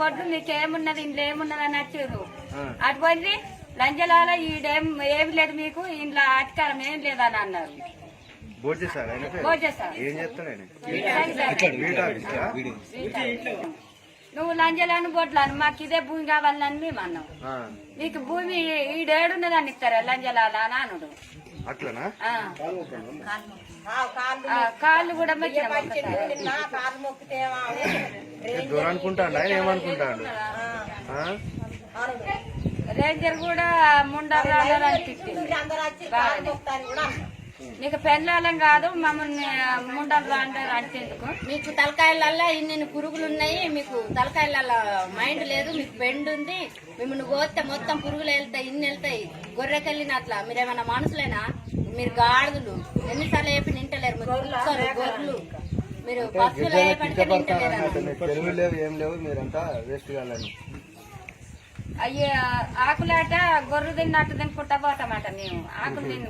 బొడ్డు మీకేమున్నది ఇంట్లో ఏమున్నది అని వచ్చారు. అటువంటి లంజలాల ఈడేం ఏమి లేదు మీకు ఇంట్లో అధికారం ఏం లేదని అన్నారు. నువ్వు లంజలాను బొడ్లాను మాకు ఇదే భూమి కావాలని మేము అన్నాం. నీకు భూమి ఈడేడున్నదాన్ని ఇస్తారా లంజలాల అని అనుడు. కాళ్ళు కూడా రేంజర్ కూడా ముండలు రాలని తిట్టింది. నీకు పెళ్ళాలం కాదు మమ్మల్ని ముండలు రాండారు అంటేందుకు. మీకు తలకాయలల్లా ఇన్ని పురుగులు ఉన్నాయి, మీకు తలకాయలల్లా మైండ్ లేదు, మీకు బెండ్ ఉంది, మిమ్మల్ని కోస్తే మొత్తం పురుగులు వెళ్తాయి, ఇన్ని వెళ్తాయి. గొర్రెకెళ్ళిన అట్లా మీరేమన్నా మనుషులేనా? మీరు గాడుదులు ఎన్నిసార్లు చెప్పి నింటలేరు. మీరు గొర్రెలు, మీరు పశువులు ఏపడితే అయ్యే ఆకులాట గొర్రె తిన్నట్టు తినుకుంటా పోతామాట మేము. ఆకులు తిని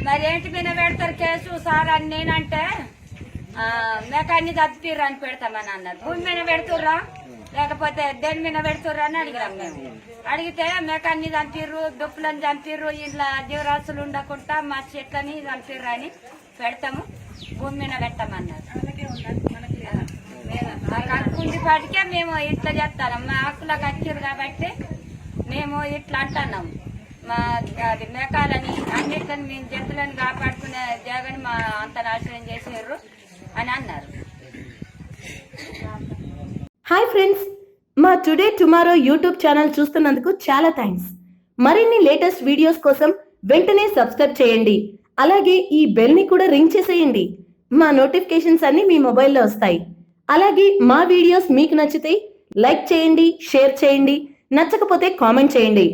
మరి ఏంటి మీద పెడతారు కేసు సార్ అని నేనంటే మేక అన్ని తప్పిర్రు అని పెడతామని అన్నారు. భూమి మీద పెడుతుర్రా లేకపోతే దేని మీద పెడుతుర్రా అని అడిగినాం మేము. అడిగితే మేక అన్ని చంపిర్రు, దుప్పులని చంపిర్రు, ఇంట్లో జీవరాశులు ఉండకుండా మా చెట్లని చంపిర్రు అని పెడతాము, భూమి మీద పెట్టామన్నారు. మాకు హక్కుంది పాటికే మేము ఇట్లా చేస్తాం. మా హక్కులకు వచ్చారు కాబట్టి మేము ఇట్లా అంటున్నాం. మా అది మేకాలని అన్నిటిని మేము జంతువులను కాపాడుకునే జగన్ మా అంత నాశనం చేసారు అని అన్నారు. హాయ్ ఫ్రెండ్స్, మా టుడే టుమారో యూట్యూబ్ ఛానల్ చూస్తున్నందుకు చాలా థ్యాంక్స్. మరిన్ని లేటెస్ట్ వీడియోస్ కోసం వెంటనే సబ్స్క్రైబ్ చేయండి. అలాగే ఈ బెల్ని కూడా రింగ్ చేసేయండి. మా నోటిఫికేషన్స్ అన్ని మీ మొబైల్లో వస్తాయి. అలాగే మా వీడియోస్ మీకు నచ్చితే లైక్ చేయండి, షేర్ చేయండి, నచ్చకపోతే కామెంట్ చేయండి.